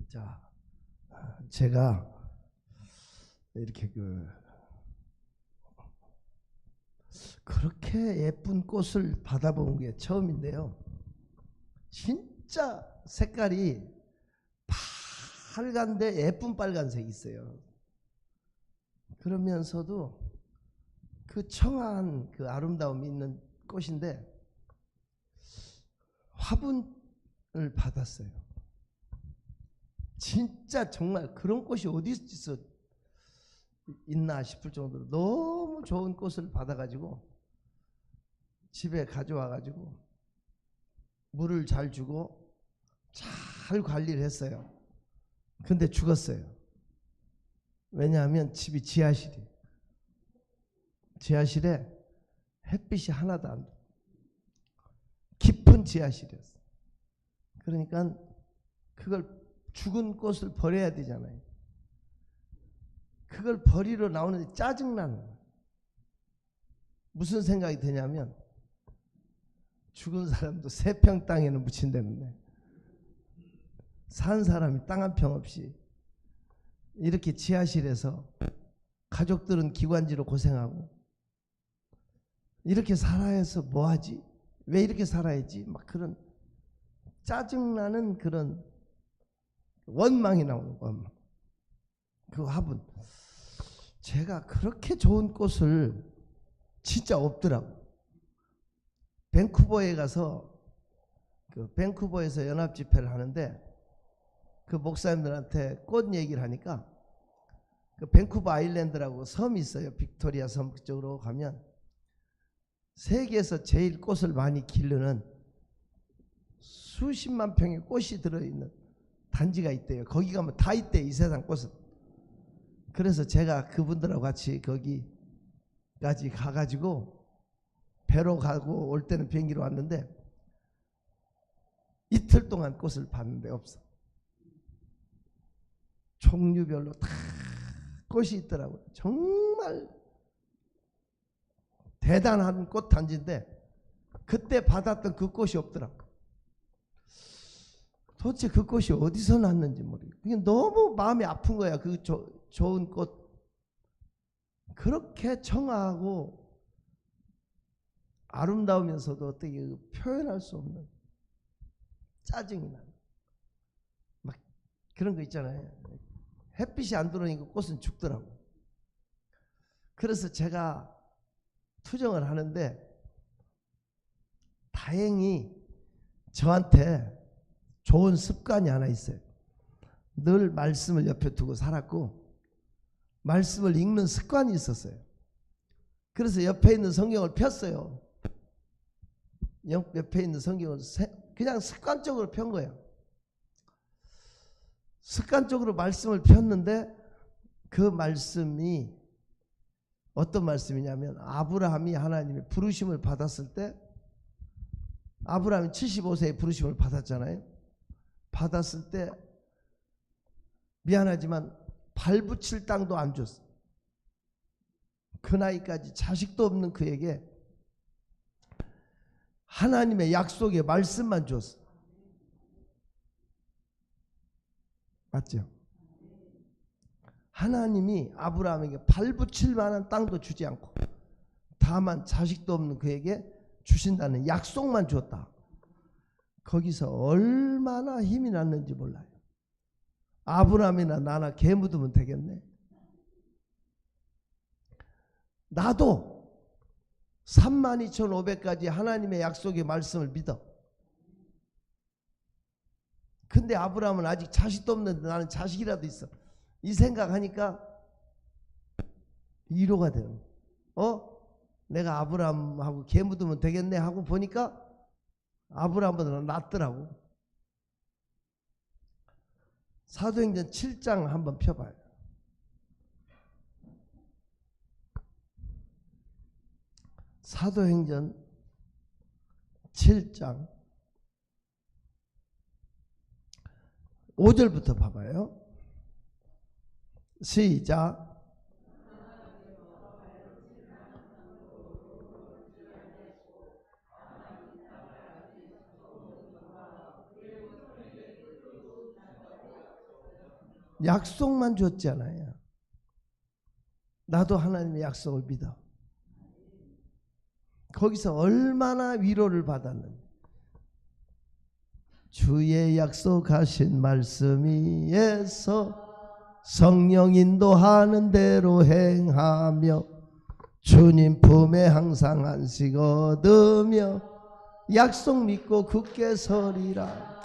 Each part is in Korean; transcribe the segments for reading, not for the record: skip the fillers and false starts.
자, 제가 이렇게 그렇게 예쁜 꽃을 받아본 게 처음인데요. 진짜 색깔이 빨간데 예쁜 빨간색이 있어요. 그러면서도 그 청아한 그 아름다움이 있는 꽃인데 화분을 받았어요. 진짜 정말 그런 꽃이 어디서 있나 싶을 정도로 너무 좋은 꽃을 받아가지고 집에 가져와가지고 물을 잘 주고 잘 관리를 했어요. 근데 죽었어요. 왜냐하면 집이 지하실이에요. 지하실에 햇빛이 하나도 안 들어요. 깊은 지하실이었어요. 그러니까 그걸 죽은 꽃을 버려야 되잖아요. 그걸 버리러 나오는데 짜증나는 거예요. 무슨 생각이 드냐면 죽은 사람도 3평 땅에는 묻힌다는데 산 사람이 땅 한 평 없이 이렇게 지하실에서 가족들은 기관지로 고생하고 이렇게 살아야 해서 뭐하지? 왜 이렇게 살아야지? 막 그런 짜증나는 그런 원망이 나오는 원망. 그 화분. 제가 그렇게 좋은 꽃을 진짜 없더라고. 밴쿠버에 가서 밴쿠버에서 연합 집회를 하는데 그 목사님들한테 꽃 얘기를 하니까 그 밴쿠버 아일랜드라고 섬이 있어요. 빅토리아 섬 쪽으로 가면 세계에서 제일 꽃을 많이 기르는 수십만 평의 꽃이 들어있는 단지가 있대요. 거기 가면 다 있대, 이 세상 꽃은. 그래서 제가 그분들하고 같이 거기까지 가가지고 배로 가고 올 때는 비행기로 왔는데 이틀 동안 꽃을 봤는데 없어. 종류별로 다 꽃이 있더라고요. 정말 대단한 꽃 단지인데 그때 받았던 그 꽃이 없더라고요. 도대체 그 꽃이 어디서 났는지 모르겠어요. 그게 너무 마음이 아픈 거야. 그 좋은 꽃. 그렇게 청아하고 아름다우면서도 어떻게 표현할 수 없는 짜증이 나는 막 그런 거 있잖아요. 햇빛이 안 들어오니까 꽃은 죽더라고. 그래서 제가 투정을 하는데 다행히 저한테 좋은 습관이 하나 있어요. 늘 말씀을 옆에 두고 살았고 말씀을 읽는 습관이 있었어요. 그래서 옆에 있는 성경을 폈어요. 옆에 있는 성경을 그냥 습관적으로 편 거예요. 습관적으로 말씀을 폈는데 그 말씀이 어떤 말씀이냐면 아브라함이 하나님의 부르심을 받았을 때 아브라함이 75세에 부르심을 받았잖아요. 받았을 때 미안하지만 발 붙일 땅도 안 줬어. 그 나이까지 자식도 없는 그에게 하나님의 약속의 말씀만 줬어. 맞죠? 하나님이 아브라함에게 발 붙일 만한 땅도 주지 않고 다만 자식도 없는 그에게 주신다는 약속만 줬다. 거기서 얼마나 힘이 났는지 몰라요. 아브라함이나 나나 개 묻으면 되겠네. 나도 32,500가지 하나님의 약속의 말씀을 믿어. 근데 아브라함은 아직 자식도 없는데 나는 자식이라도 있어. 이 생각하니까 위로가 돼요. 내가 아브라함하고 개 묻으면 되겠네 하고 보니까 아브라함보다 낫더라고. 사도행전 7장 한번 펴봐요. 사도행전 7장 5절부터 봐봐요. 시작. 약속만 줬잖아요. 나도 하나님의 약속을 믿어. 거기서 얼마나 위로를 받았는지. 주의 약속하신 말씀 위에서 성령 인도하는 대로 행하며 주님 품에 항상 안식 얻으며 약속 믿고 굳게 서리라.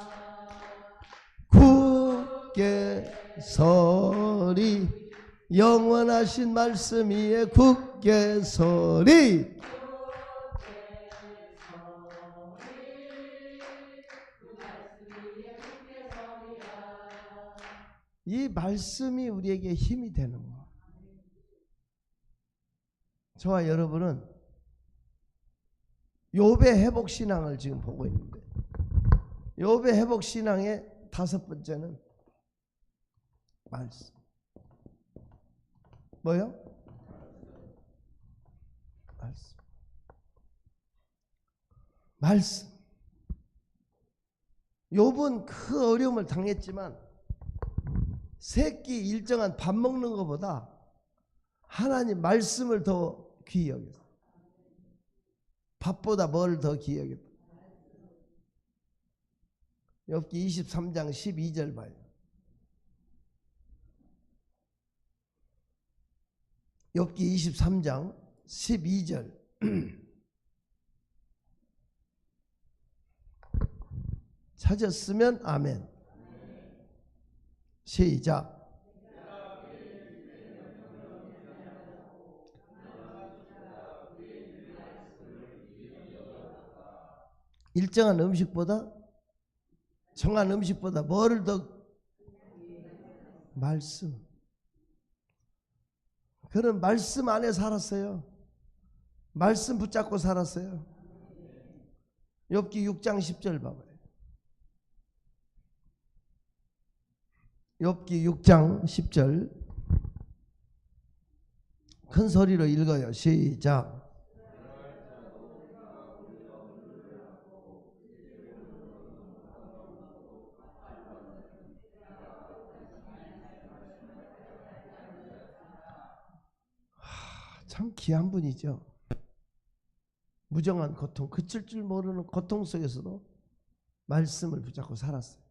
굳게 서리. 영원하신 말씀 위에 굳게 서리. 이 말씀이 우리에게 힘이 되는 거예요. 저와 여러분은 욥의 회복 신앙을 지금 보고 있는데, 욥의 회복 신앙의 5번째는 말씀. 뭐요? 말씀. 말씀. 욥은 그 어려움을 당했지만 새끼 일정한 밥 먹는 것보다 하나님 말씀을 더 귀히 여겼어요. 밥보다 뭘 더 귀히 여겼다. 욥기 23장 12절 봐요. 욥기 23장 12절. 찾았으면 아멘. 시작. 일정한 음식보다, 정한 음식보다 뭐를 더? 말씀. 그런 말씀 안에 살았어요. 말씀 붙잡고 살았어요. 욥기 6장 10절 봐봐요. 욥기 6장 10절 큰 소리로 읽어요. 시작. 참 귀한 분이죠. 무정한 고통, 그칠 줄 모르는 고통 속에서도 말씀을 붙잡고 살았어요.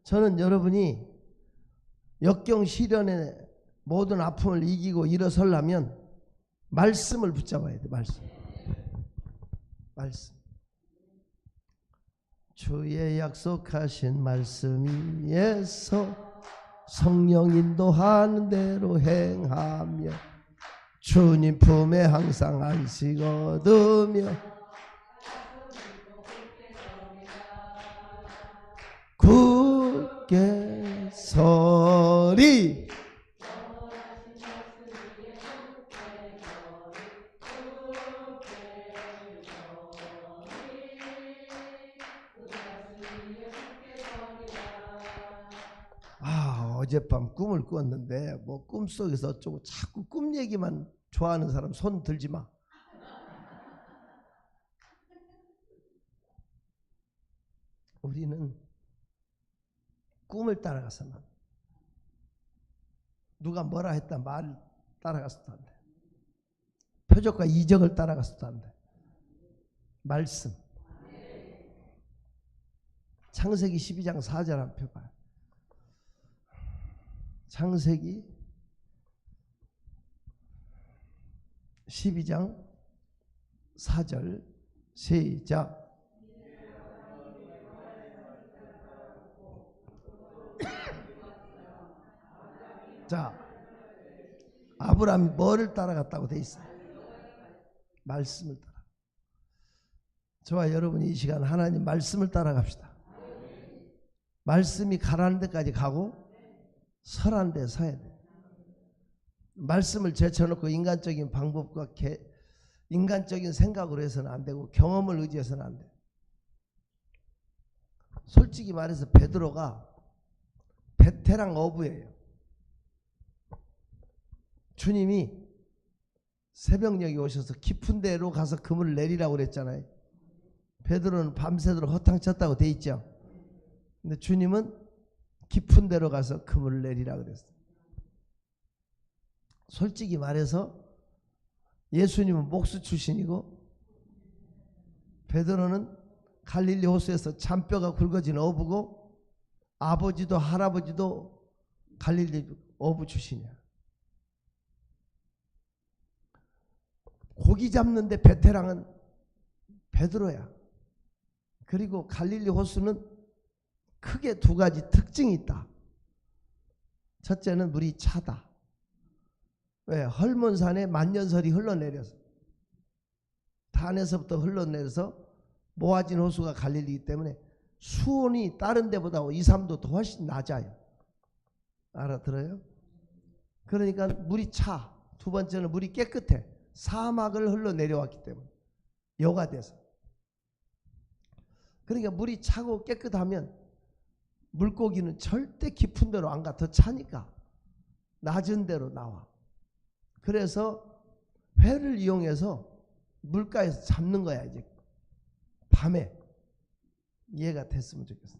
저는 여러분이 역경 시련의 모든 아픔을 이기고 일어서려면 말씀을 붙잡아야 돼. 말씀. 주의 약속하신 말씀 위에서 성령 인도하는 대로 행하며 주님 품에 항상 안식 얻으며 굳게 서리. 어젯밤 꿈을 꿨는데 뭐 꿈속에서 어쩌고 자꾸 꿈 얘기만 좋아하는 사람 손 들지 마. 우리는 꿈을 따라가서는 누가 뭐라 했다 말 따라가서도 안 돼. 표적과 이적을 따라가서도 안 돼. 말씀. 창세기 12장 4절 한 표 봐요. 창세기 12장 4절 시작. 자, 아브라함이 뭐를 따라갔다고 돼 있어요? 말씀을 따라. 저와 여러분이 이 시간 하나님 말씀을 따라갑시다. 말씀이 가라는 데까지 가고 서라는 데 서야 돼. 말씀을 제쳐놓고 인간적인 방법과 인간적인 생각으로 해서는 안 되고 경험을 의지해서는 안 돼. 솔직히 말해서 베드로가 베테랑 어부예요. 주님이 새벽녘에 오셔서 깊은 데로 가서 그물을 내리라고 그랬잖아요. 베드로는 밤새도록 허탕쳤다고 돼 있죠. 근데 주님은 깊은 데로 가서 그물을 내리라 그랬어요. 솔직히 말해서 예수님은 목수 출신이고 베드로는 갈릴리 호수에서 잔뼈가 굵어진 어부고 아버지도 할아버지도 갈릴리 어부 출신이야. 고기 잡는데 베테랑은 베드로야. 그리고 갈릴리 호수는 크게 두 가지 특징이 있다. 첫째는 물이 차다. 왜? 헐몬산에 만년설이 흘러내려서 단에서부터 흘러내려서 모아진 호수가 갈릴리이기 때문에 수온이 다른 데보다 2, 3도 더 훨씬 낮아요. 알아들어요? 그러니까 물이 차. 두 번째는 물이 깨끗해. 사막을 흘러내려왔기 때문에 여가 돼서. 그러니까 물이 차고 깨끗하면 물고기는 절대 깊은 데로 안 가. 더 차니까 낮은 데로 나와. 그래서 회를 이용해서 물가에서 잡는 거야. 이제 밤에. 이해가 됐으면 좋겠어.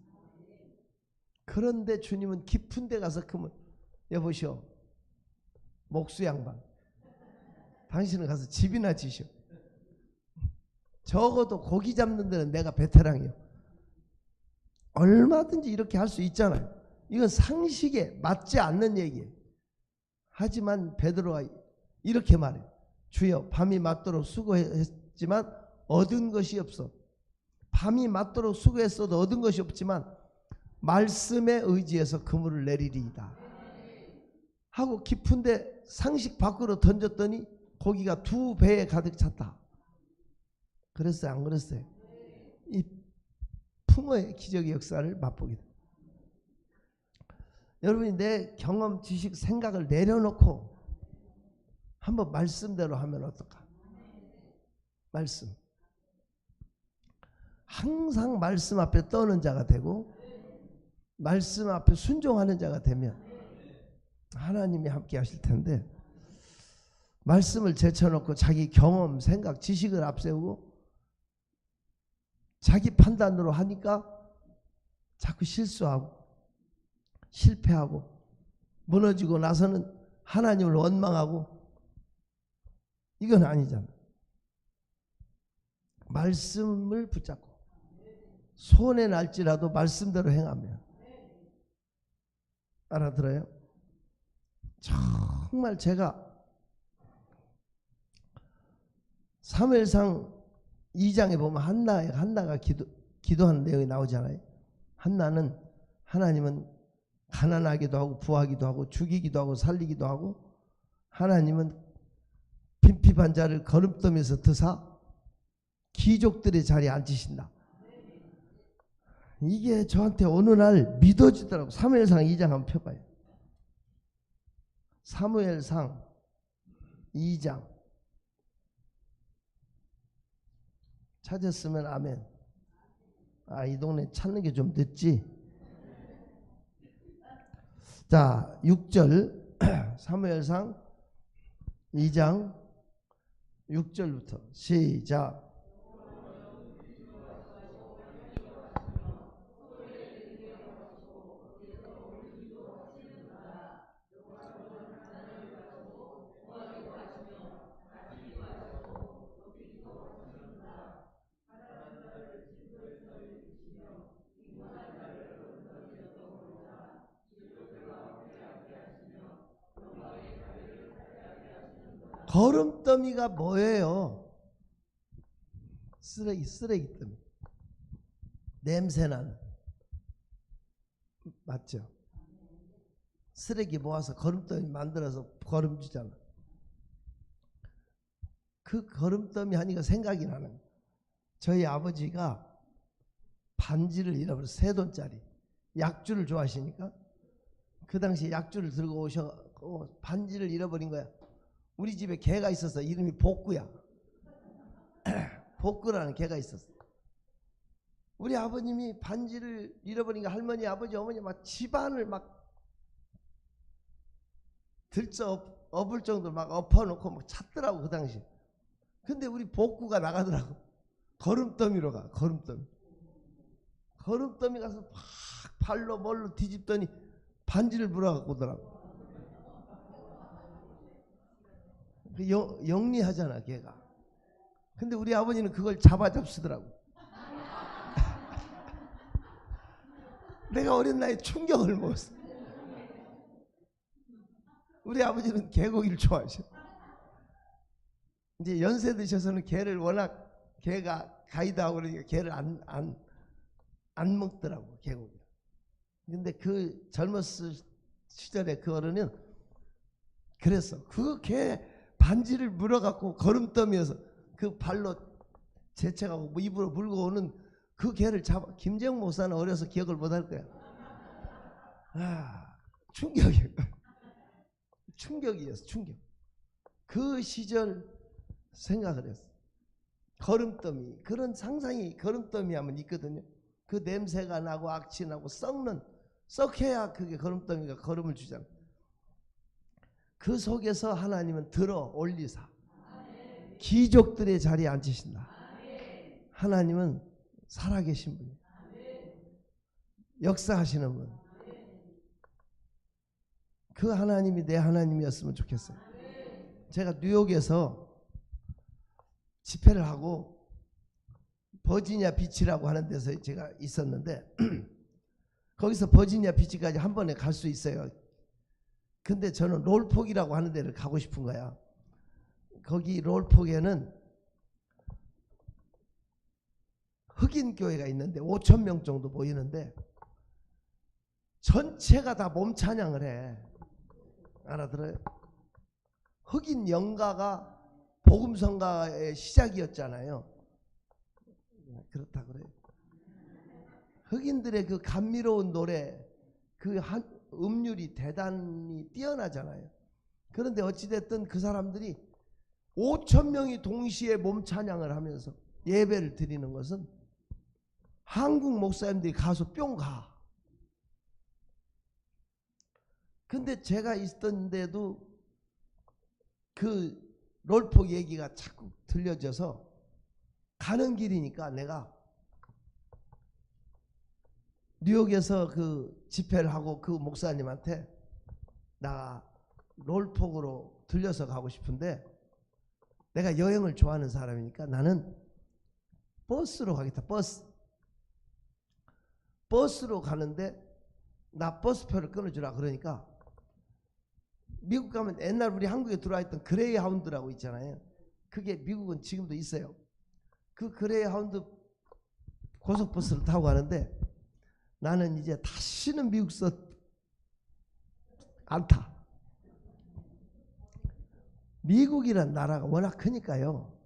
그런데 주님은 깊은 데 가서 그러면 여보시오, 목수 양반, 당신은 가서 집이나 지시오. 적어도 고기 잡는 데는 내가 베테랑이요. 얼마든지 이렇게 할 수 있잖아요. 이건 상식에 맞지 않는 얘기예요. 하지만 베드로가 이렇게 말해요. 주여, 밤이 맞도록 수고했지만 얻은 것이 없어. 밤이 맞도록 수고했어도 얻은 것이 없지만 말씀에 의지해서 그물을 내리리이다 하고 깊은데 상식 밖으로 던졌더니 고기가 2배에 가득 찼다. 그랬어요? 안 그랬어요? 이 풍어의 기적의 역사를 맛보게 돼. 여러분이 내 경험, 지식, 생각을 내려놓고 한번 말씀대로 하면 어떨까? 말씀. 항상 말씀 앞에 떠는 자가 되고 말씀 앞에 순종하는 자가 되면 하나님이 함께 하실 텐데, 말씀을 제쳐놓고 자기 경험, 생각, 지식을 앞세우고 자기 판단으로 하니까 자꾸 실수하고 실패하고 무너지고 나서는 하나님을 원망하고, 이건 아니잖아. 말씀을 붙잡고 손에 날지라도 말씀대로 행하면. 알아들어요? 정말 제가 사무엘상 2장에 보면 한나가 기도하는 내용이 나오잖아요. 한나는 하나님은 가난하기도 하고 부하기도 하고 죽이기도 하고 살리기도 하고, 하나님은 빈핍한 자를 거름더미에서 드사 귀족들의 자리에 앉히신다. 이게 저한테 어느 날 믿어지더라고. 사무엘상 2장 한번 펴봐요. 사무엘상 2장 찾았으면 아멘. 이 동네 찾는 게 좀 늦지. 자, 6절 사무엘상 2장 6절부터 시작. 거름더미가 뭐예요? 쓰레기더미. 냄새나는. 맞죠? 쓰레기 모아서 거름더미 만들어서 거름 주잖아. 그 거름더미 하니까 생각이 나는 거예요. 저희 아버지가 반지를 잃어버렸어요. 3돈짜리. 약주를 좋아하시니까 그 당시 약주를 들고 오셔서 반지를 잃어버린 거야. 우리 집에 개가 있어서 이름이 복구야. 복구라는 개가 있었어. 우리 아버님이 반지를 잃어버리니까 할머니, 아버지, 어머니 막 집안을 막 들쳐 엎을 정도로 막 엎어놓고 막 찾더라고 그 당시. 근데 우리 복구가 나가더라고. 거름더미로 가. 거름더미 가서 팍 발로 뭘로 뒤집더니 반지를 물어갖고 오더라고. 영리하잖아 걔가. 근데 우리 아버지는 그걸 잡아잡수더라고. 내가 어린 나이에 충격을 먹었어. 우리 아버지는 개고기를 좋아하셔. 이제 연세 드셔서는 개를 워낙 개가 가이드하고 그러니까 개를 안 먹더라고 개고기. 근데 그 젊었을 시절에 그 어른은 그랬어. 그 개 반지를 물어갖고 거름더미에서 그 발로 재채가고 뭐 입으로 물고 오는 그 개를 잡아. 김재웅 목사는 어려서 기억을 못할 거야. 아, 충격이었어. 충격. 그 시절 생각을 했어. 거름더미, 그런 상상이 거름더미 하면 있거든요. 그 냄새가 나고 악취 나고 썩해야 그게 거름더미가 걸음을 주잖아. 그 속에서 하나님은 들어 올리사 기족들의 자리에 앉으신다. 하나님은 살아계신 분이에요. 역사하시는 분. 그 하나님이 내 하나님이었으면 좋겠어요. 제가 뉴욕에서 집회를 하고 버지니아 비치라고 하는 데서 제가 있었는데 거기서 버지니아 비치까지 한 번에 갈 수 있어요. 근데 저는 롤폭이라고 하는 데를 가고 싶은 거야. 거기 롤폭에는 흑인 교회가 있는데 5천 명 정도 모이는데 전체가 다 몸 찬양을 해. 알아들어요? 흑인 영가가 복음성가의 시작이었잖아요. 그렇다 그래요. 흑인들의 그 감미로운 노래, 그 음률이 대단히 뛰어나잖아요. 그런데 어찌됐든 그 사람들이 5천 명이 동시에 몸 찬양을 하면서 예배를 드리는 것은 한국 목사님들이 가서 뿅 가. 근데 제가 있던 데도 그 롤폭 얘기가 자꾸 들려져서 가는 길이니까 내가 뉴욕에서 그 집회를 하고 그 목사님한테 나 롤폭으로 들려서 가고 싶은데 내가 여행을 좋아하는 사람이니까 나는 버스로 가겠다. 버스로 가는데 나 버스표를 끊어주라 그러니까 미국 가면 옛날 우리 한국에 들어와 있던 그레이하운드라고 있잖아요. 그게 미국은 지금도 있어요. 그 그레이하운드 고속버스를 타고 가는데 나는 이제 다시는 미국서 안 타. 미국이란 나라가 워낙 크니까요.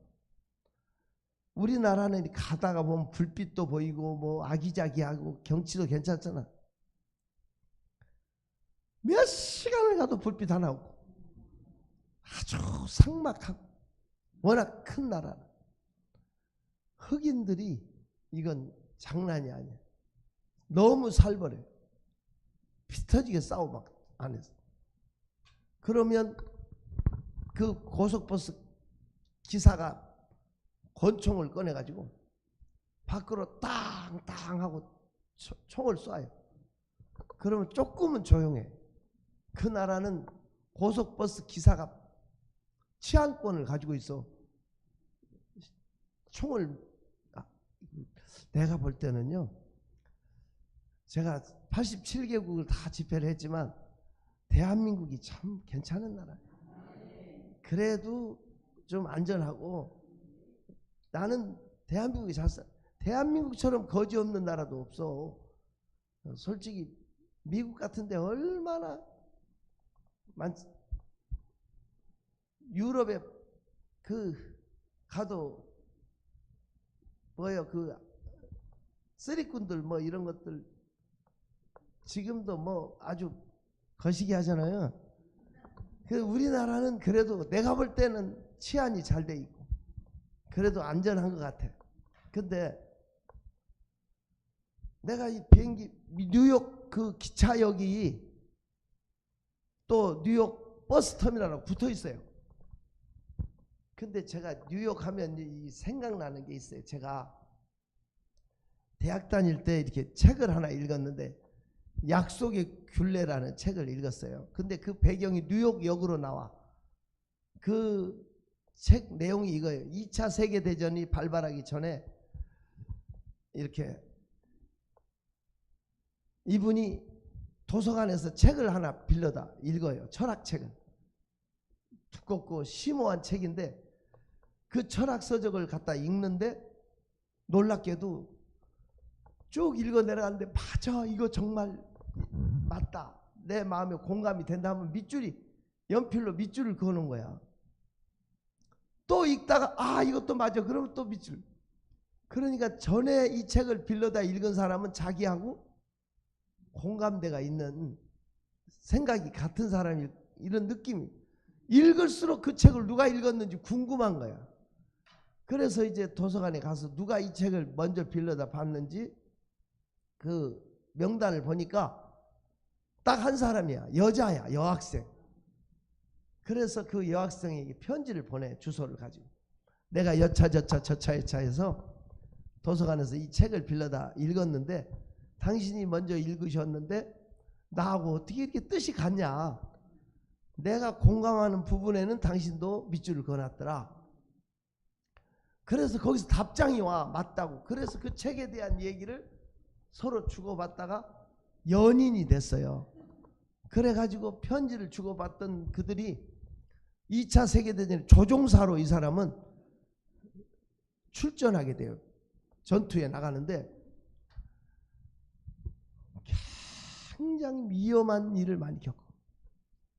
우리나라는 가다가 보면 불빛도 보이고 뭐 아기자기하고 경치도 괜찮잖아. 몇 시간을 가도 불빛 하나 없고 아주 삭막하고 워낙 큰 나라. 흑인들이 이건 장난이 아니야. 너무 살벌해. 피 터지게 싸워 막 안에서. 그러면 그 고속버스 기사가 권총을 꺼내가지고 밖으로 땅땅 하고 총을 쏴요. 그러면 조금은 조용해. 그 나라는 고속버스 기사가 치안권을 가지고 있어. 총을 내가 볼 때는요. 제가 87개국을 다 집회를 했지만 대한민국이 참 괜찮은 나라예요. 그래도 좀 안전하고 나는 대한민국이 잘 살. 대한민국처럼 거지 없는 나라도 없어. 솔직히 미국 같은데 얼마나 유럽에 그 가도 뭐예요 그 쓰리꾼들 뭐 이런 것들 지금도 뭐 아주 거시기 하잖아요. 그 우리나라는 그래도 내가 볼 때는 치안이 잘 돼 있고 그래도 안전한 것 같아. 근데 내가 이 비행기 뉴욕 그 기차역이 또 뉴욕 버스터미널하고 붙어 있어요. 근데 제가 뉴욕 하면 이 생각나는 게 있어요. 제가 대학 다닐 때 이렇게 책을 하나 읽었는데 약속의 균례라는 책을 읽었어요. 근데 그 배경이 뉴욕역으로 나와. 그 책 내용이 이거예요. 2차 세계대전이 발발하기 전에 이렇게 이분이 도서관에서 책을 하나 빌려다 읽어요. 철학책을. 두껍고 심오한 책인데 그 철학 서적을 갖다 읽는데 놀랍게도 쭉 읽어 내려갔는데 맞아, 이거 정말 맞다, 내 마음에 공감이 된다 하면 밑줄이, 연필로 밑줄을 그어놓은 거야. 또 읽다가 아 이것도 맞아, 그러면 또 밑줄. 그러니까 전에 이 책을 빌려다 읽은 사람은 자기하고 공감대가 있는, 생각이 같은 사람이, 이런 느낌이, 읽을수록 그 책을 누가 읽었는지 궁금한 거야. 그래서 이제 도서관에 가서 누가 이 책을 먼저 빌려다 봤는지 그 명단을 보니까 딱 한 사람이야. 여자야, 여학생. 그래서 그 여학생에게 편지를 보내, 주소를 가지고. 내가 여차 저차 저차여차 해서 도서관에서 이 책을 빌려다 읽었는데 당신이 먼저 읽으셨는데 나하고 어떻게 이렇게 뜻이 같냐. 내가 공감하는 부분에는 당신도 밑줄을 그어놨더라. 그래서 거기서 답장이 와, 맞다고. 그래서 그 책에 대한 얘기를 서로 주고받다가 연인이 됐어요. 그래가지고 편지를 주고받던 그들이 2차 세계대전의 조종사로 이 사람은 출전하게 돼요. 전투에 나가는데 굉장히 위험한 일을 많이 겪어.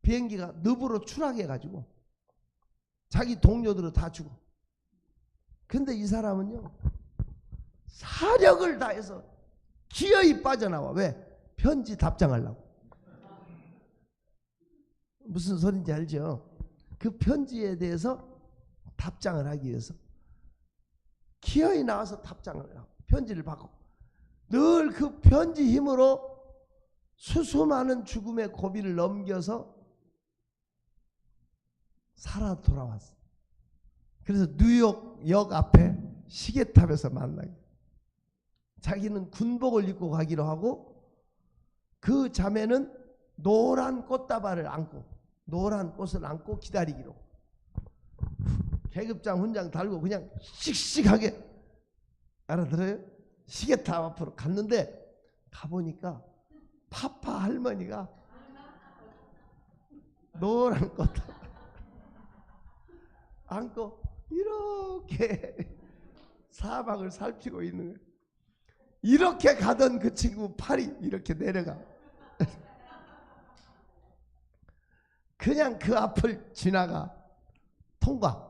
비행기가 늪으로 추락해가지고 자기 동료들은 다 죽어. 근데 이 사람은요, 사력을 다해서 기어이 빠져나와. 왜? 편지 답장하려고. 무슨 소린지 알죠? 그 편지에 대해서 답장을 하기 위해서 기어이 나와서 답장을 하고 편지를 받고, 늘 그 편지 힘으로 수수많은 죽음의 고비를 넘겨서 살아 돌아왔어. 그래서 뉴욕역 앞에 시계탑에서 만나게. 자기는 군복을 입고 가기로 하고 그 자매는 노란 꽃다발을 안고, 노란 꽃을 안고 기다리기로. 계급장 훈장 달고 그냥 씩씩하게, 알아들어요? 시계탑 앞으로 갔는데 가보니까 파파 할머니가 노란 꽃다발 안고 이렇게 사방을 살피고 있는 거예요. 이렇게 가던 그 친구 팔이 이렇게 내려가. 그냥 그 앞을 지나가, 통과.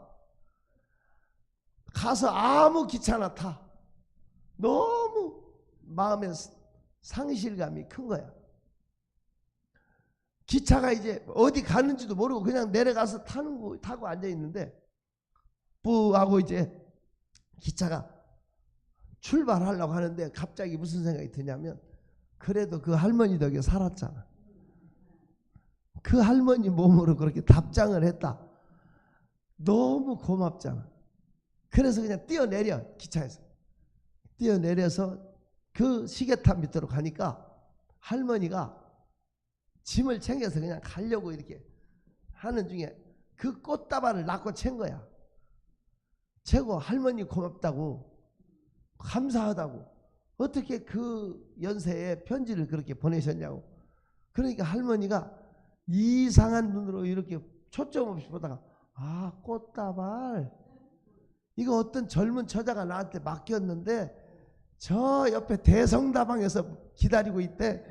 가서 아무 기차나 타. 너무 마음에 상실감이 큰 거야. 기차가 이제 어디 가는지도 모르고 그냥 내려가서 타고 앉아 있는데 뿌 하고 이제 기차가 출발하려고 하는데 갑자기 무슨 생각이 드냐면, 그래도 그 할머니 덕에 살았잖아. 그 할머니 몸으로 그렇게 답장을 했다. 너무 고맙잖아. 그래서 그냥 뛰어내려, 기차에서 뛰어내려서 그 시계탑 밑으로 가니까 할머니가 짐을 챙겨서 그냥 가려고 이렇게 하는 중에 그 꽃다발을 낚고 챈 거야. 채고 할머니 고맙다고, 감사하다고, 어떻게 그 연세에 편지를 그렇게 보내셨냐고. 그러니까 할머니가 이상한 눈으로 이렇게 초점 없이 보다가, 아, 꽃다발, 이거 어떤 젊은 처자가 나한테 맡겼는데 저 옆에 대성다방에서 기다리고 있대.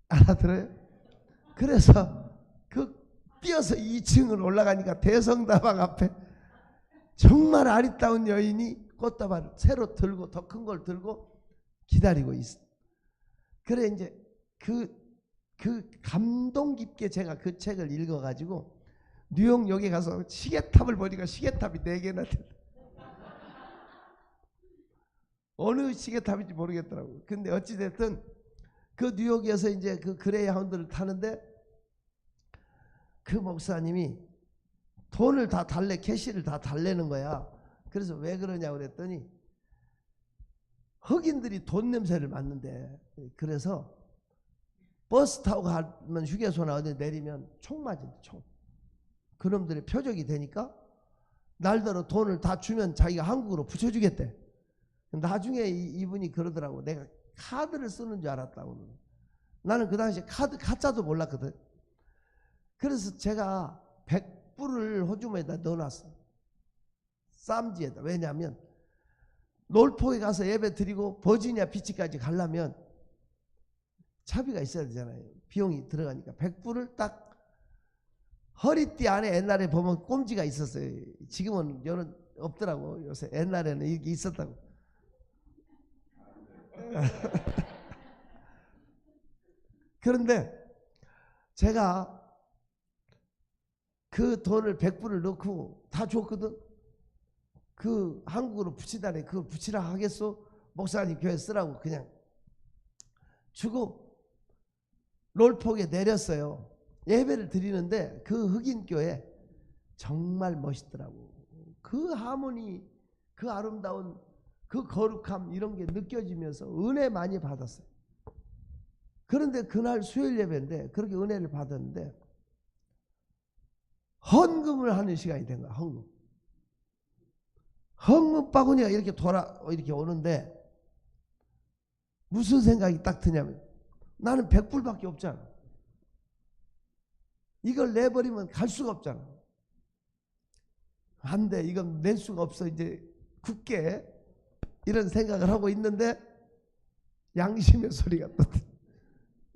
알아들어요? 그래서 그 뛰어서 2층을 올라가니까 대성다방 앞에 정말 아리따운 여인이 꽃다발을 새로 들고, 더 큰 걸 들고 기다리고 있어. 그래 이제 그 감동 깊게 제가 그 책을 읽어가지고 뉴욕역에 가서 시계탑을 보니까 시계탑이 4개나 됐다. 어느 시계탑인지 모르겠더라고. 근데 어찌됐든 그 뉴욕에서 이제 그 그레이하운드를 타는데 그 목사님이 돈을 다 달래, 캐시를 다 달래는 거야. 그래서 왜 그러냐고 그랬더니 흑인들이 돈 냄새를 맡는데, 그래서 버스 타고 가면 휴게소나 어디 내리면 총 맞은대, 총. 그놈들의 표적이 되니까 날더러 돈을 다 주면 자기가 한국으로 붙여주겠대. 나중에 이분이 그러더라고. 내가 카드를 쓰는 줄 알았다고. 나는 그 당시에 카드 가짜도 몰랐거든. 그래서 제가 100불을 호주머니에다 넣어놨어. 쌈지에다. 왜냐하면 놀포에 가서 예배 드리고 버지니아 비치까지 가려면 차비가 있어야 되잖아요. 비용이 들어가니까 100불을 딱 허리띠 안에 옛날에 보면 꼼지가 있었어요. 지금은 여는 없더라고. 요새 옛날에는 이게 있었다고. 그런데 제가 그 돈을 100불을 넣고 다 줬거든. 그 한국으로 붙이다니 그걸 붙이라 하겠어? 목사님 교회 쓰라고 그냥 주고 롤폭에 내렸어요. 예배를 드리는데 그 흑인 교회 정말 멋있더라고. 그 하모니, 그 아름다운 그 거룩함 이런 게 느껴지면서 은혜 많이 받았어요. 그런데 그날 수요일 예배인데 그렇게 은혜를 받았는데 헌금을 하는 시간이 된 거야. 헌금 바구니가 이렇게 이렇게 오는데 무슨 생각이 딱 드냐면 나는 100불밖에 없잖아. 이걸 내버리면 갈 수가 없잖아. 안 돼. 이건 낼 수가 없어. 이제 굳게 이런 생각을 하고 있는데 양심의 소리가 또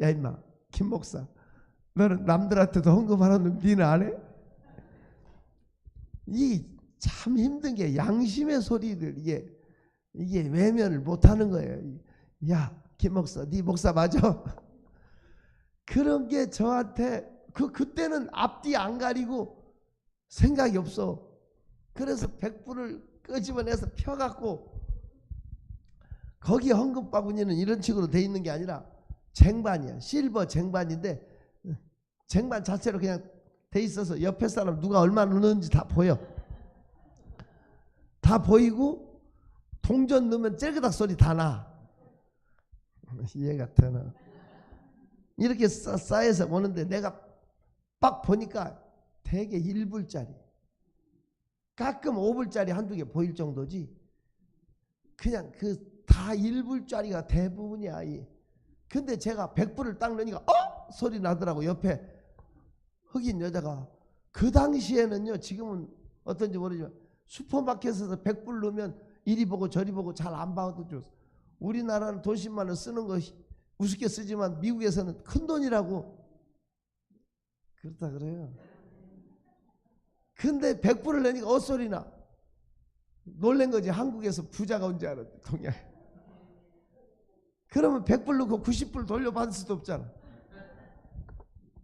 야 임마 김 목사 너는 남들한테도 헌금하라는 니는 안 해? 이 참 힘든 게 양심의 소리를 이게 외면을 못하는 거예요. 야 김 목사 네 목사 맞아? 그런 게 저한테 그때는 앞뒤 안 가리고 생각이 없어. 그래서 100불을 끄집어내서 펴갖고 거기 헌금 바구니는 이런 식으로 돼 있는 게 아니라 쟁반이야. 실버 쟁반인데 쟁반 자체로 그냥 돼 있어서 옆에 사람 누가 얼마나 넣는지 다 보여. 다 보이고 동전 넣으면 째그닥 소리 다 나. 이해가 되나? 이렇게 쌓여서 오는데 내가 빡 보니까 대개 1불짜리 가끔 5불짜리 한두 개 보일 정도지 그냥 다 1불짜리가 대부분이야. 근데 제가 100불을 딱 넣으니까 소리 나더라고. 옆에 흑인 여자가. 그 당시에는요, 지금은 어떤지 모르지만 슈퍼마켓에서 100불 넣으면 이리 보고 저리 보고 잘 안 봐도 줘. 우리나라는 돈 10만 원 쓰는 거 우습게 쓰지만 미국에서는 큰 돈이라고 그렇다 그래요. 근데 100불을 내니까 헛소리나. 놀란 거지. 한국에서 부자가 온 줄 알았대. 동양. 그러면 100불 넣고 90불 돌려받을 수도 없잖아.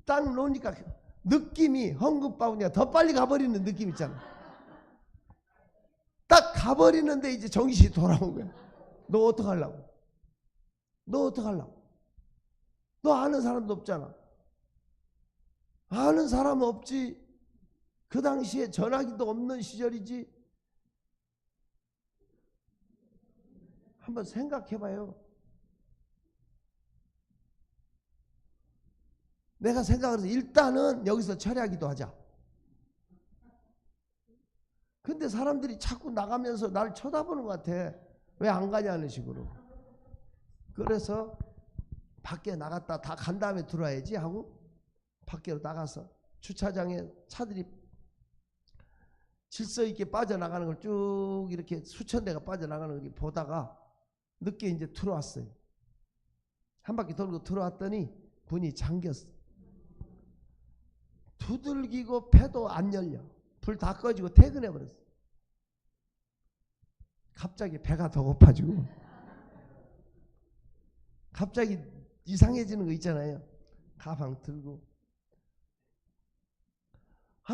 딱 놓으니까 느낌이 헌금 바구니가 더 빨리 가버리는 느낌 있잖아. 딱 가버리는데 이제 정신이 돌아온 거야. 너 어떡하려고? 너 어떡하려고? 너 아는 사람도 없잖아. 아는 사람은 없지. 그 당시에 전화기도 없는 시절이지. 한번 생각해봐요. 내가 생각을 해서 일단은 여기서 철회하기도 하자. 근데 사람들이 자꾸 나가면서 날 쳐다보는 것 같아. 왜 안 가냐는 식으로. 그래서 밖에 나갔다 다 간 다음에 들어와야지 하고 밖으로 나가서 주차장에 차들이 질서 있게 빠져나가는 걸 쭉 이렇게 수천 대가 빠져나가는 걸 보다가 늦게 이제 들어왔어요. 한 바퀴 돌고 들어왔더니 문이 잠겼어. 두들기고 패도 안 열려. 불 다 꺼지고 퇴근해버렸어. 갑자기 배가 더 고파지고 갑자기 이상해지는 거 있잖아요. 가방 들고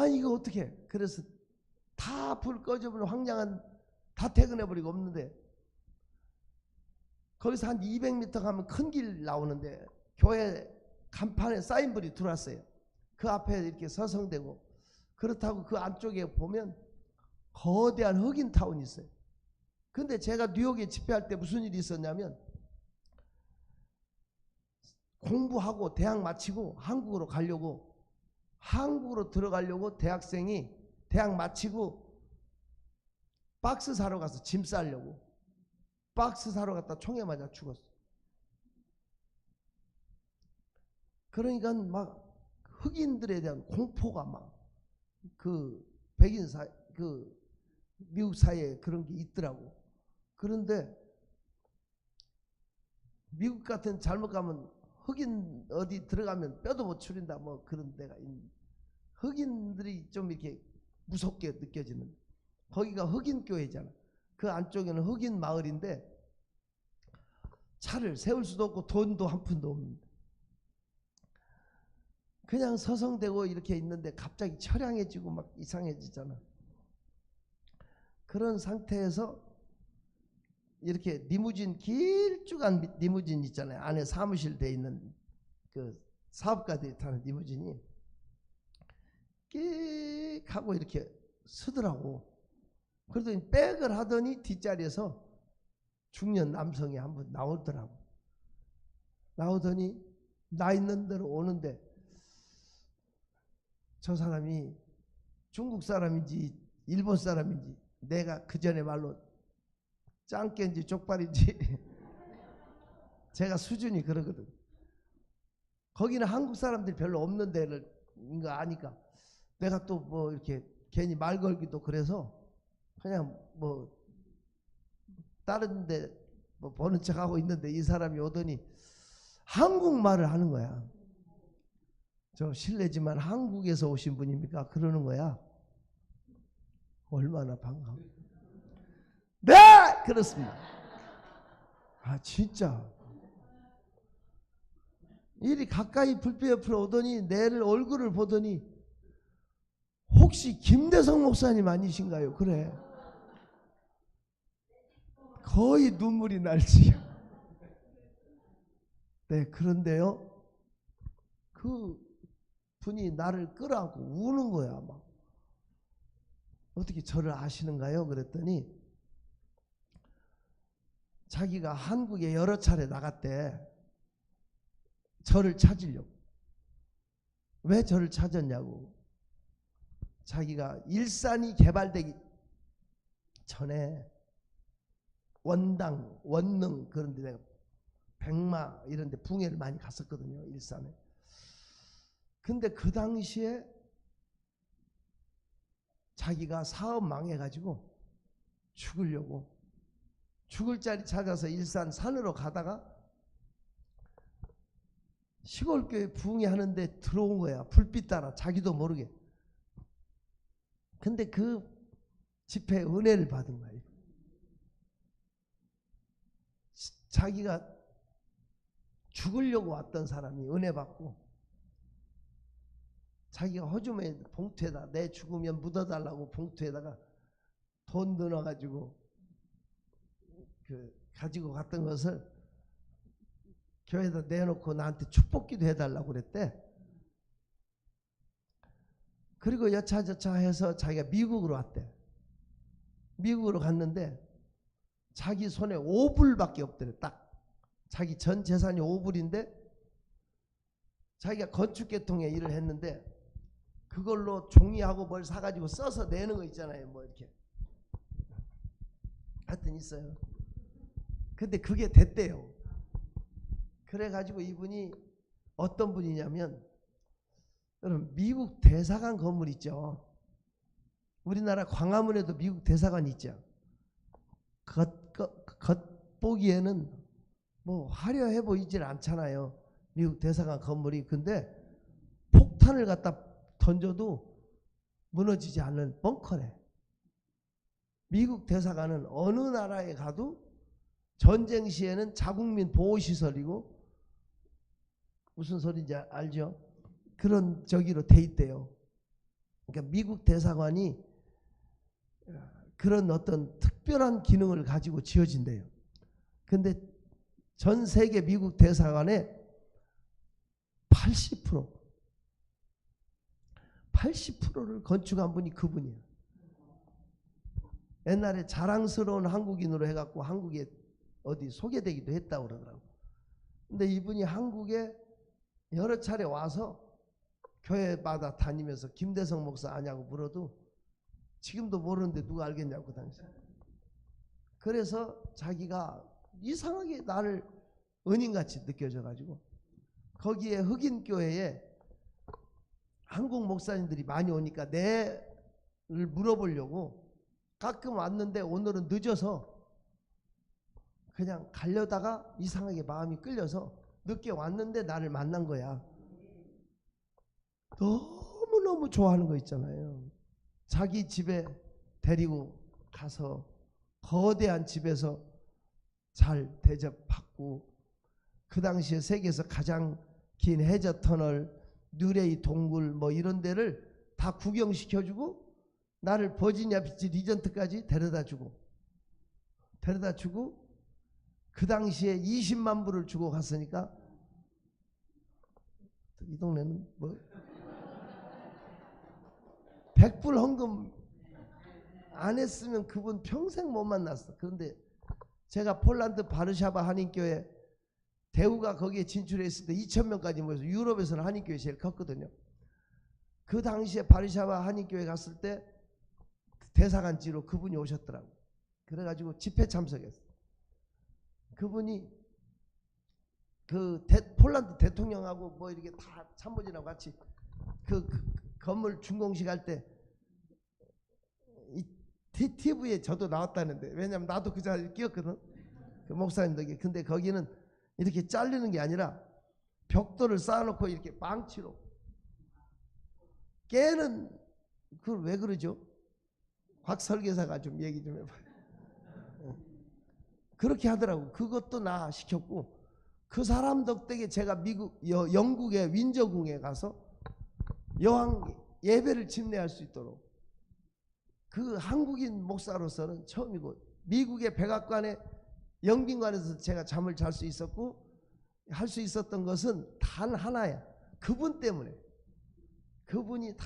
이거 어떻게? 그래서 다 불 꺼져버리고 황량한 다 퇴근해버리고 없는데 거기서 한 200m 가면 큰 길 나오는데 교회 간판에 사인볼이 들어왔어요. 그 앞에 이렇게 서성대고 그렇다고 그 안쪽에 보면 거대한 흑인 타운이 있어요. 근데 제가 뉴욕에 집회할 때 무슨 일이 있었냐면 공부하고 대학 마치고 한국으로 들어가려고 대학생이 대학 마치고 박스 사러 가서 짐 싸려고 박스 사러 갔다 총에 맞아 죽었어. 그러니까 막 흑인들에 대한 공포가 막 그 백인 그 미국 사회에 그런 게 있더라고. 그런데 미국 같은 잘못 가면 흑인 어디 들어가면 뼈도 못 추린다 뭐 그런 데가 있는, 흑인들이 좀 이렇게 무섭게 느껴지는, 거기가 흑인 교회잖아. 그 안쪽에는 흑인 마을인데 차를 세울 수도 없고 돈도 한 푼도 없는데 그냥 서성대고 이렇게 있는데 갑자기 처량해지고 막 이상해지잖아. 그런 상태에서 이렇게 리무진, 길쭉한 리무진 있잖아요. 안에 사무실 돼 있는 그 사업가들이 타는 리무진이 끽 하고 이렇게 서더라고. 그러더니 백을 하더니 뒷자리에서 중년 남성이 한분 나오더라고. 나오더니 나 있는 대로 오는데 저 사람이 중국 사람인지 일본 사람인지, 내가 그 전에 말로 짱깨인지 족발인지 제가 수준이 그러거든. 거기는 한국 사람들이 별로 없는 데를 거 아니까 내가 또 뭐 이렇게 괜히 말 걸기도 그래서 그냥 뭐 다른 데 뭐 보는 척하고 있는데 이 사람이 오더니 한국말을 하는 거야. 저 실례지만 한국에서 오신 분입니까? 그러는 거야. 얼마나 반가워. 네! 그렇습니다. 아 진짜 이리 가까이 불빛 옆으로 오더니 내를 얼굴을 보더니 혹시 김대성 목사님 아니신가요? 그래. 거의 눈물이 날지. 네, 그런데요 그 분이 나를 끌어안고 우는 거야. 막 어떻게 저를 아시는가요? 그랬더니 자기가 한국에 여러 차례 나갔대. 저를 찾으려고. 왜 저를 찾았냐고. 자기가 일산이 개발되기 전에 원당, 원능 그런 데 내가 백마 이런 데 붕해를 많이 갔었거든요. 일산에. 근데 그 당시에 자기가 사업 망해가지고 죽으려고 죽을 자리 찾아서 일산 산으로 가다가 시골교회 붕괴하는데 들어온 거야. 불빛 따라 자기도 모르게. 근데 그 집회에 은혜를 받은 거야. 자기가 죽으려고 왔던 사람이 은혜 받고 자기가 허주머니 봉투에다 내 죽으면 묻어달라고 봉투에다가 돈 넣어가지고 가지고 갔던 것을 교회에다 내놓고 나한테 축복기도 해달라고 그랬대. 그리고 여차저차 해서 자기가 미국으로 왔대. 미국으로 갔는데 자기 손에 5불밖에 없더래. 딱 자기 전 재산이 5불인데 자기가 건축계통에 일을 했는데 그걸로 종이하고 뭘 사가지고 써서 내는 거 있잖아요. 뭐 이렇게 하여튼 있어요. 근데 그게 됐대요. 그래가지고 이분이 어떤 분이냐면, 여러분 미국 대사관 건물 있죠. 우리나라 광화문에도 미국 대사관 있죠. 겉보기에는 뭐 화려해 보이질 않잖아요. 미국 대사관 건물이. 근데 폭탄을 갖다 던져도 무너지지 않는 벙커래. 미국 대사관은 어느 나라에 가도 전쟁 시에는 자국민 보호시설이고, 무슨 소리인지 알죠? 그런 저기로 돼 있대요. 그러니까 미국 대사관이 그런 어떤 특별한 기능을 가지고 지어진대요. 근데 전 세계 미국 대사관의 80%를 건축한 분이 그분이에요. 옛날에 자랑스러운 한국인으로 해갖고 한국에 어디 소개되기도 했다고 그러더라고. 근데 이분이 한국에 여러 차례 와서 교회마다 다니면서 김대성 목사 아냐고 물어도 지금도 모르는데 누가 알겠냐고 그 당시에. 그래서 자기가 이상하게 나를 은인같이 느껴져가지고 거기에 흑인 교회에 한국 목사님들이 많이 오니까 내를 물어보려고 가끔 왔는데 오늘은 늦어서 그냥 가려다가 이상하게 마음이 끌려서 늦게 왔는데 나를 만난 거야. 너무너무 좋아하는 거 있잖아요. 자기 집에 데리고 가서 거대한 집에서 잘 대접받고 그 당시에 세계에서 가장 긴 해저 터널, 뉴레이 동굴 뭐 이런 데를 다 구경시켜주고 나를 버지니아 비치 리전트까지 데려다주고 그 당시에 20만 불을 주고 갔으니까 이 동네는 뭐 100불 헌금 안 했으면 그분 평생 못 만났어. 그런데 제가 폴란드 바르샤바 한인교회 대우가 거기에 진출했을 때 2,000명까지 모여서 유럽에서는 한인교회 제일 컸거든요. 그 당시에 바르샤바 한인교회 갔을 때 대사관지로 그분이 오셨더라고. 그래가지고 집회 참석했어. 그분이 그 폴란드 대통령하고 뭐 이렇게 다 참모진하고 같이 그 건물 준공식 할 때 TV에 저도 나왔다는데, 왜냐면 나도 그 자리에 끼었거든. 그 목사님들. 근데 거기는 이렇게 잘리는 게 아니라 벽돌을 쌓아놓고 이렇게 망치로 깨는, 그걸 왜 그러죠? 곽 설계사가 좀 얘기 좀 해봐요. 그렇게 하더라고. 그것도 나 시켰고, 그 사람 덕택에 제가 영국의 윈저궁에 가서 여왕 예배를 침례할 수 있도록, 그 한국인 목사로서는 처음이고, 미국의 백악관의 영빈관에서 제가 잠을 잘 수 있었고 할 수 있었던 것은 단 하나야. 그분 때문에. 그분이 다.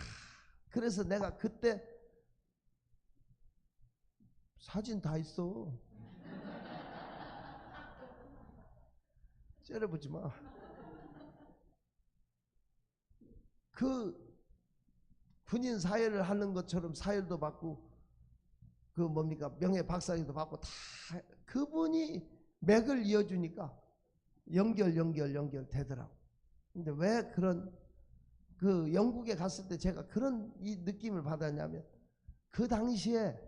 그래서 내가 그때 사진 다 있어. 째려보지 마. 그 군인 사회를 하는 것처럼 사회도 받고 그 뭡니까 명예 박사기도 받고 다 그분이 맥을 이어주니까 연결 되더라고. 근데 왜 그런 그 영국에 갔을 때 제가 그런 이 느낌을 받았냐면, 그 당시에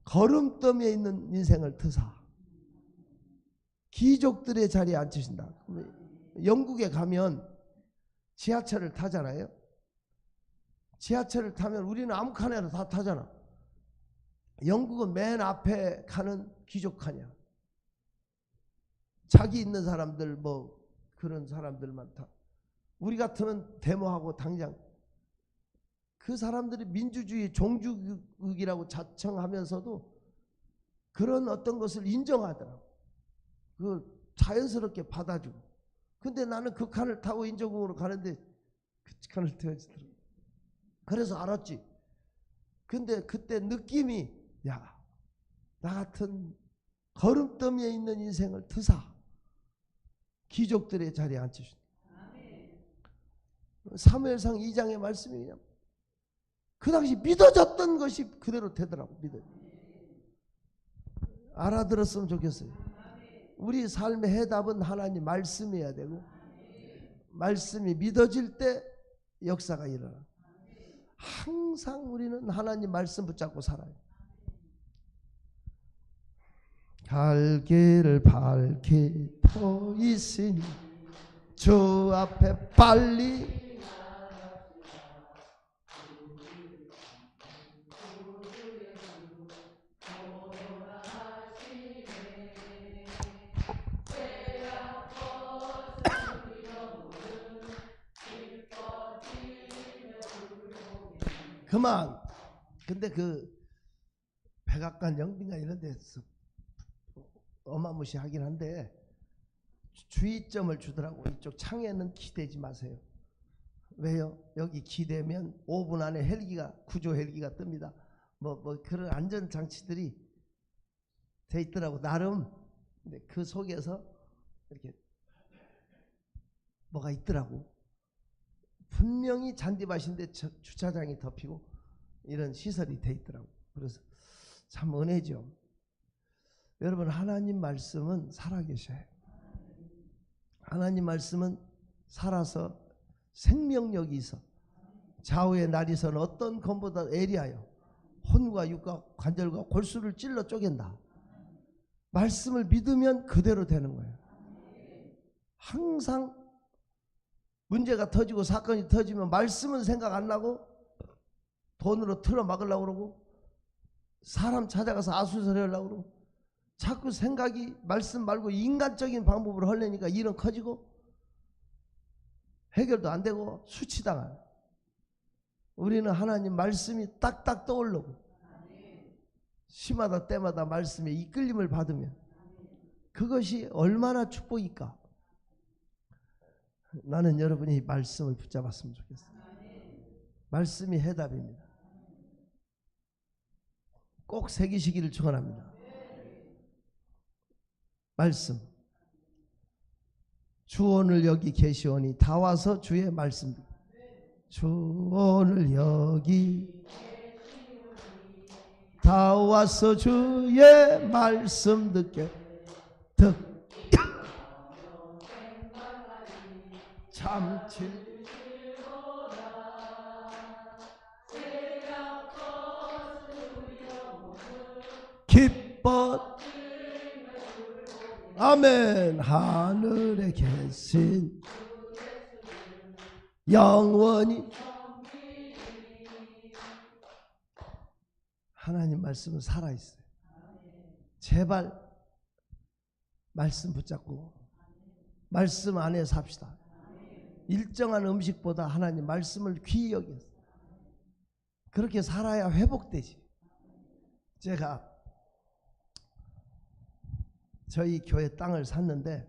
걸음더미에 있는 인생을 트사 귀족들의 자리에 앉히신다. 영국에 가면 지하철을 타잖아요. 지하철을 타면 우리는 아무 칸에나 다 타잖아. 영국은 맨 앞에 가는 귀족 칸이야. 자기 있는 사람들 뭐 그런 사람들만 타. 우리 같으면 데모하고 당장 그 사람들이 민주주의 종주국이라고 자청하면서도 그런 어떤 것을 인정하더라고. 그걸 자연스럽게 받아주고. 근데 나는 그 칸을 타고 인조궁으로 가는데 그 칸을 태워주더라고. 그래서 알았지. 근데 그때 느낌이, 야, 나 같은 걸음더미에 있는 인생을 트사 귀족들의 자리에 앉히신다. 사무엘상 2장의 말씀이 그냥 그 당시 믿어졌던 것이 그대로 되더라고. 알아들었으면 좋겠어요. 우리 삶의 해답은 하나님 말씀이어야 되고, 말씀이 믿어질 때 역사가 일어나. 항상 우리는 하나님 말씀 붙잡고 살아요. 갈 길을 밝히고 있으니 주 앞에 빨리 그만. 근데 그 백악관 영빈관 이런 데서 어마무시하긴 한데 주의점을 주더라고. 이쪽 창에는 기대지 마세요. 왜요? 여기 기대면 5분 안에 헬기가, 구조 헬기가 뜹니다. 뭐 그런 안전 장치들이 돼 있더라고 나름. 근데 그 속에서 이렇게 뭐가 있더라고. 분명히 잔디밭인데 주차장이 덮이고 이런 시설이 돼 있더라고. 그래서 참 은혜죠. 여러분, 하나님 말씀은 살아계셔요. 하나님 말씀은 살아서 생명력이 있어 좌우의 날이서는 어떤 검보다 예리하여 혼과 육과 관절과 골수를 찔러 쪼갠다. 말씀을 믿으면 그대로 되는 거예요. 항상 문제가 터지고 사건이 터지면 말씀은 생각 안 나고 돈으로 틀어 막으려고 그러고 사람 찾아가서 아수설하려고 그러고 자꾸 생각이 말씀 말고 인간적인 방법으로 하려니까 일은 커지고 해결도 안 되고 수치당하요. 우리는 하나님 말씀이 딱딱 떠오르고 시마다 때마다 말씀에 이끌림을 받으면 그것이 얼마나 축복일까. 나는 여러분이 말씀을 붙잡았으면 좋겠어요. 말씀이 해답입니다. 꼭 새기시기를 축원합니다. 말씀. 주 오늘 여기 계시오니 다 와서 주의 말씀. 주 오늘 여기 다 와서 주의 말씀 듣게 참치 기뻐 아멘. 하늘에 계신 영원히 하나님 말씀은 살아있어요. 제발 말씀 붙잡고 말씀 안에 삽시다. 일정한 음식보다 하나님 말씀을 귀히 여겨서 그렇게 살아야 회복되지. 제가 저희 교회 땅을 샀는데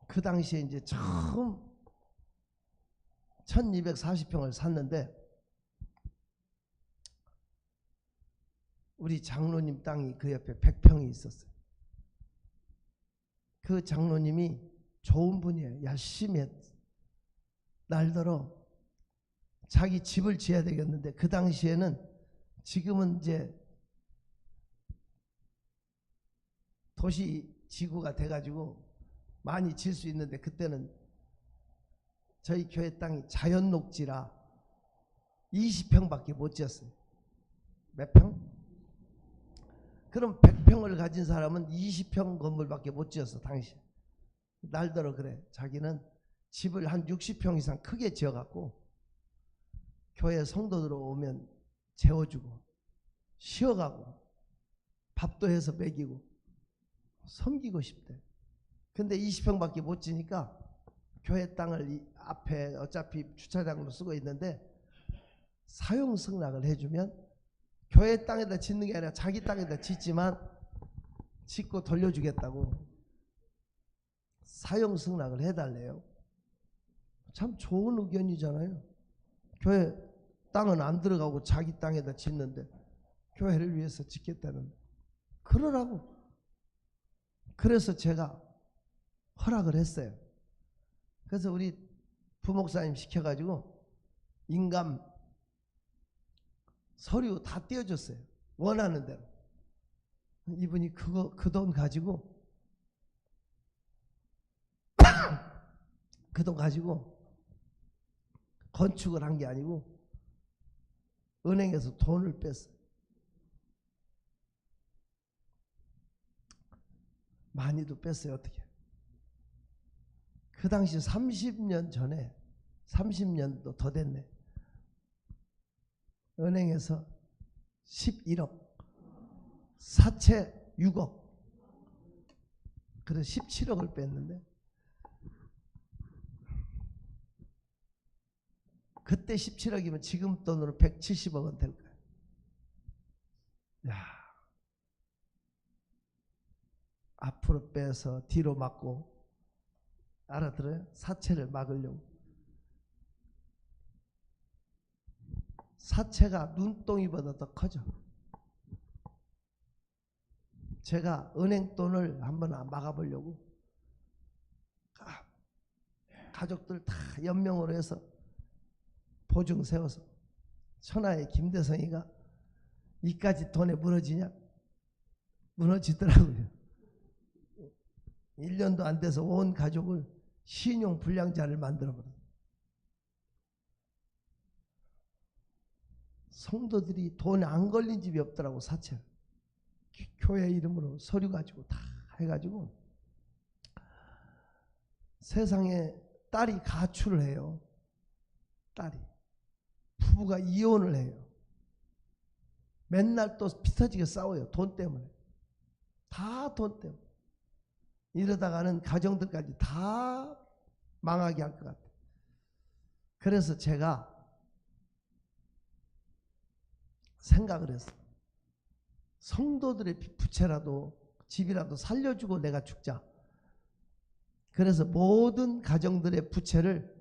그 당시에 이제 처음 1240평을 샀는데 우리 장로님 땅이 그 옆에 100평이 있었어요. 그 장로님이 좋은 분이에요. 열심히 했어요. 날더러 자기 집을 지어야 되겠는데 그 당시에는 지금은 이제 도시 지구가 돼가지고 많이 질 수 있는데 그때는 저희 교회 땅이 자연 녹지라 20평밖에 못 지었어요. 몇 평? 그럼 100평을 가진 사람은 20평 건물밖에 못 지었어 당시. 날더러 그래. 자기는 집을 한 60평 이상 크게 지어갖고 교회 성도들 오면 재워주고 쉬어가고 밥도 해서 먹이고 섬기고 싶대. 근데 20평밖에 못 지니까 교회 땅을 이 앞에 어차피 주차장으로 쓰고 있는데 사용 승낙을 해주면 교회 땅에다 짓는 게 아니라 자기 땅에다 짓지만 짓고 돌려주겠다고 사용 승낙을 해달래요. 참 좋은 의견이잖아요. 교회 땅은 안 들어가고 자기 땅에다 짓는데 교회를 위해서 짓겠다는 그러라고. 그래서 제가 허락을 했어요. 그래서 우리 부목사님 시켜가지고 인감 서류 다 떼어줬어요. 원하는 대로. 이분이 그 돈 가지고 그 돈 가지고 건축을 한 게 아니고 은행에서 돈을 뺐어요. 많이도 뺐어요. 어떻게. 그 당시 30년 전에 30년도 더 됐네. 은행에서 11억 사채 6억 그래서 17억을 뺐는데 그때 17억이면 지금 돈으로 170억은 될 거예요. 야, 앞으로 빼서 뒤로 막고 알아들어요? 사채를 막으려고 사채가 눈덩이보다 더 커져. 제가 은행 돈을 한번 막아보려고 가족들 다 연명으로 해서 보증 세워서 천하의 김대성이가 이까지 돈에 무너지냐? 무너지더라고요. 1년도 안 돼서 온 가족을 신용 불량자를 만들어버렸어요. 성도들이 돈에 안 걸린 집이 없더라고. 사채 교회 이름으로 서류 가지고 다 해가지고 세상에 딸이 가출을 해요. 딸이 부부가 이혼을 해요. 맨날 또 피터지게 싸워요. 돈 때문에. 다 돈 때문에. 이러다가는 가정들까지 다 망하게 할 것 같아요. 그래서 제가 생각을 했어요. 성도들의 부채라도 집이라도 살려주고 내가 죽자. 그래서 모든 가정들의 부채를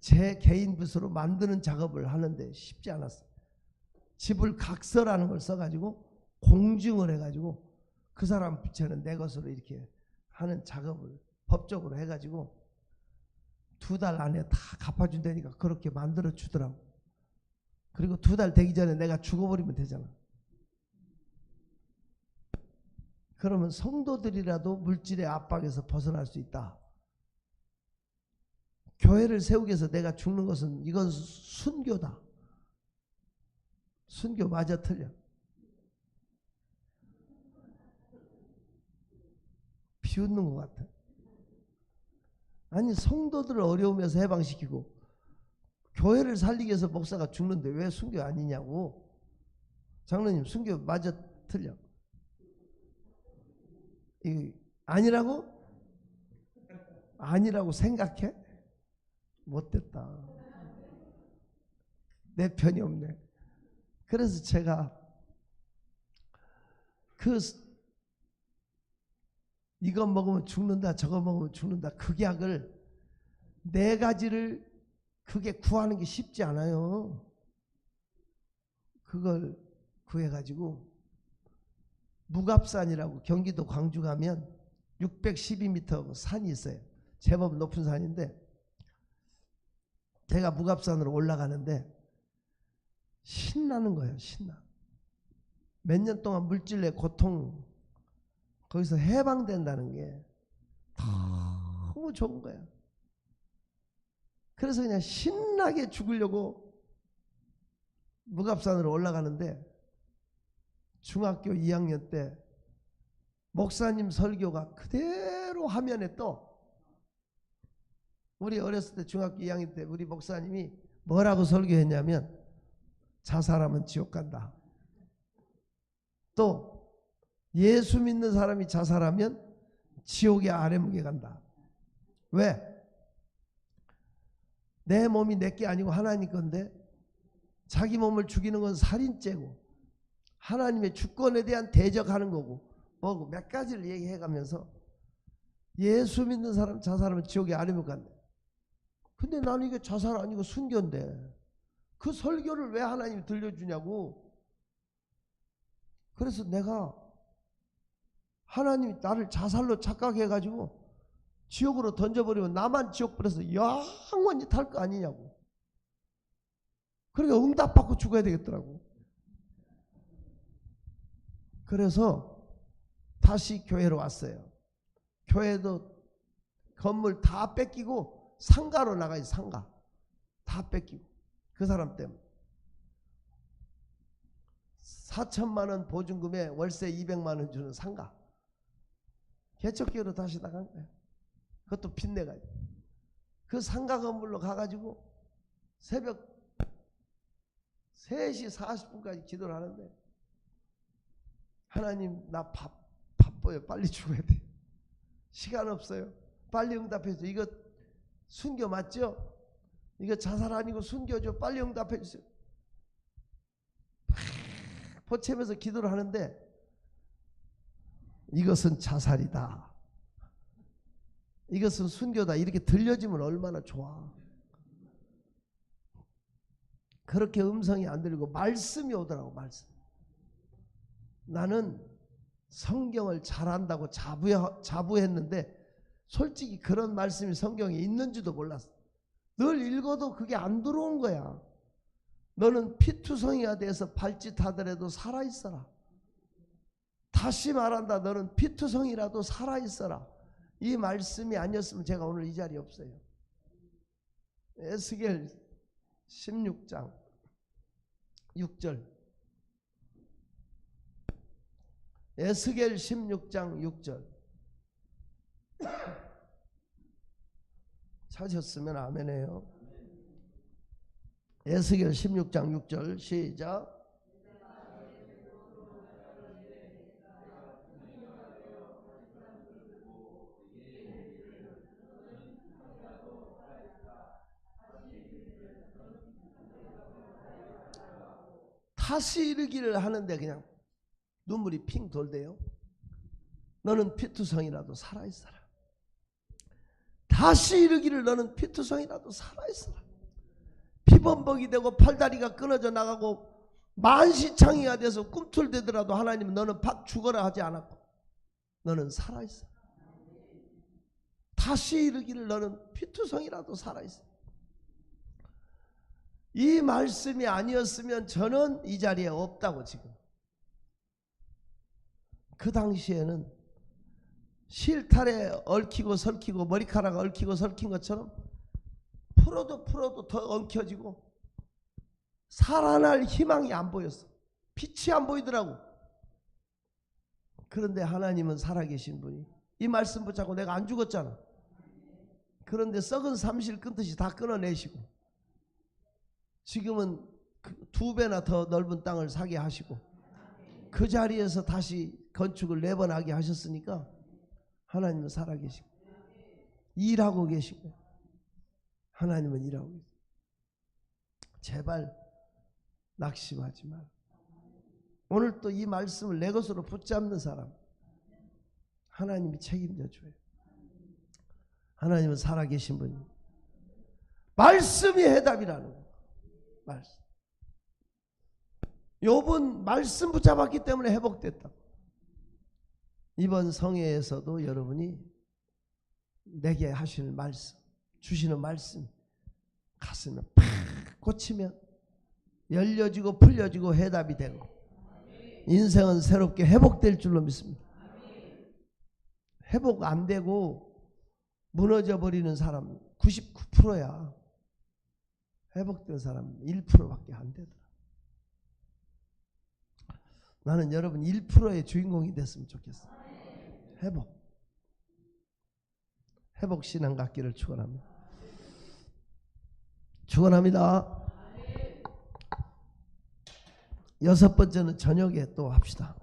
제 개인 빚으로 만드는 작업을 하는데 쉽지 않았어요. 집을 각서라는 걸 써가지고 공증을 해가지고 그 사람 부채는 내 것으로 이렇게 하는 작업을 법적으로 해가지고 2달 안에 다 갚아준다니까 그렇게 만들어 주더라고. 그리고 2달 되기 전에 내가 죽어버리면 되잖아. 그러면 성도들이라도 물질의 압박에서 벗어날 수 있다. 교회를 세우기 위해서 내가 죽는 것은 이건 순교다. 순교 맞아 틀려? 비웃는 것 같아. 아니 성도들을 어려우면서 해방시키고 교회를 살리기 위해서 목사가 죽는데 왜 순교 아니냐고. 장로님 순교 맞아 틀려? 아니라고? 아니라고 생각해? 못됐다. 내 편이 없네. 그래서 제가 이거 먹으면 죽는다 저거 먹으면 죽는다 극약을 4가지를 그게 구하는 게 쉽지 않아요. 그걸 구해가지고 무갑산이라고 경기도 광주 가면 612m 산이 있어요. 제법 높은 산인데 제가 무갑산으로 올라가는데 신나는 거예요. 신나. 몇 년 동안 물질의 고통 거기서 해방된다는 게 너무 좋은 거야. 그래서 그냥 신나게 죽으려고 무갑산으로 올라가는데 중학교 2학년 때 목사님 설교가 그대로 화면에 떠. 우리 어렸을 때 중학교 2학년 때 우리 목사님이 뭐라고 설교했냐면 자살하면 지옥 간다. 또 예수 믿는 사람이 자살하면 지옥의 아래목에 간다. 왜? 내 몸이 내게 아니고 하나님 건데 자기 몸을 죽이는 건 살인죄고 하나님의 주권에 대한 대적하는 거고 뭐고 몇 가지를 얘기해가면서 예수 믿는 사람 자살하면 지옥의 아래목 간다. 근데 나는 이게 자살 아니고 순교인데 그 설교를 왜 하나님이 들려주냐고. 그래서 내가 하나님이 나를 자살로 착각해가지고 지옥으로 던져버리면 나만 지옥 불에서 영원히 탈 거 아니냐고. 그러니까 응답받고 죽어야 되겠더라고. 그래서 다시 교회로 왔어요. 교회도 건물 다 뺏기고 상가로 나가야지. 상가 다 뺏기고 그 사람 때문에 4천만 원 보증금에 월세 200만 원 주는 상가 개척교회로 다시 나간 거예요. 그것도 빚내가지고 그 상가 건물로 가가지고 새벽 3시 40분까지 기도를 하는데 하나님 나 바빠요. 빨리 죽어야 돼. 시간 없어요. 빨리 응답해 주세요. 이거 순교 맞죠? 이거 자살 아니고 순교죠. 빨리 응답해 주세요. 보채면서 기도를 하는데 이것은 자살이다. 이것은 순교다. 이렇게 들려지면 얼마나 좋아. 그렇게 음성이 안 들리고 말씀이 오더라고. 말씀. 나는 성경을 잘한다고 자부했는데 솔직히 그런 말씀이 성경에 있는지도 몰랐어. 늘 읽어도 그게 안 들어온 거야. 너는 피투성이가 돼서 발짓하더라도 살아있어라. 다시 말한다. 너는 피투성이라도 살아있어라. 이 말씀이 아니었으면 제가 오늘 이 자리에 없어요. 에스겔 16장 6절. 에스겔 16장 6절. 찾으셨으면 아멘해요. 에스겔 16장 6절 시작. 다시 이르기를 하는데 그냥 눈물이 핑 돌대요. 너는 피투성이라도 살아있어라. 다시 이르기를 너는 피투성이라도 살아있어라. 피범벅이 되고 팔다리가 끊어져 나가고 만시창이가 돼서 꿈틀대더라도 하나님은 너는 죽어라 하지 않았고 너는 살아있어. 다시 이르기를 너는 피투성이라도 살아있어. 이 말씀이 아니었으면 저는 이 자리에 없다고. 지금 그 당시에는 실타래 얽히고 설키고 머리카락 얽히고 설킨 것처럼 풀어도 더 엉켜지고 살아날 희망이 안 보였어. 빛이 안 보이더라고. 그런데 하나님은 살아계신 분이 이 말씀 붙잡고 내가 안 죽었잖아. 그런데 썩은 삼실 끊듯이 다 끊어내시고 지금은 2배나 더 넓은 땅을 사게 하시고 그 자리에서 다시 건축을 4번 하게 하셨으니까 하나님은 살아계시고 일하고 계시고 하나님은 일하고 계시고 제발 낙심하지 마. 오늘 또 이 말씀을 내 것으로 붙잡는 사람 하나님이 책임져 줘요. 하나님은 살아계신 분입니다. 말씀이 해답이라는 거예요. 말씀. 욥은 말씀 붙잡았기 때문에 회복됐다. 이번 성회에서도 여러분이 내게 하시는 말씀, 주시는 말씀 가슴에 팍 꽂히면 열려지고 풀려지고 해답이 되고 인생은 새롭게 회복될 줄로 믿습니다. 회복 안 되고 무너져 버리는 사람 99%야. 회복된 사람 1%밖에 안 되더라. 나는 여러분 1%의 주인공이 됐으면 좋겠어. 회복 신앙 갖기를 축원합니다. 축원합니다. 6번째는 저녁에 또 합시다.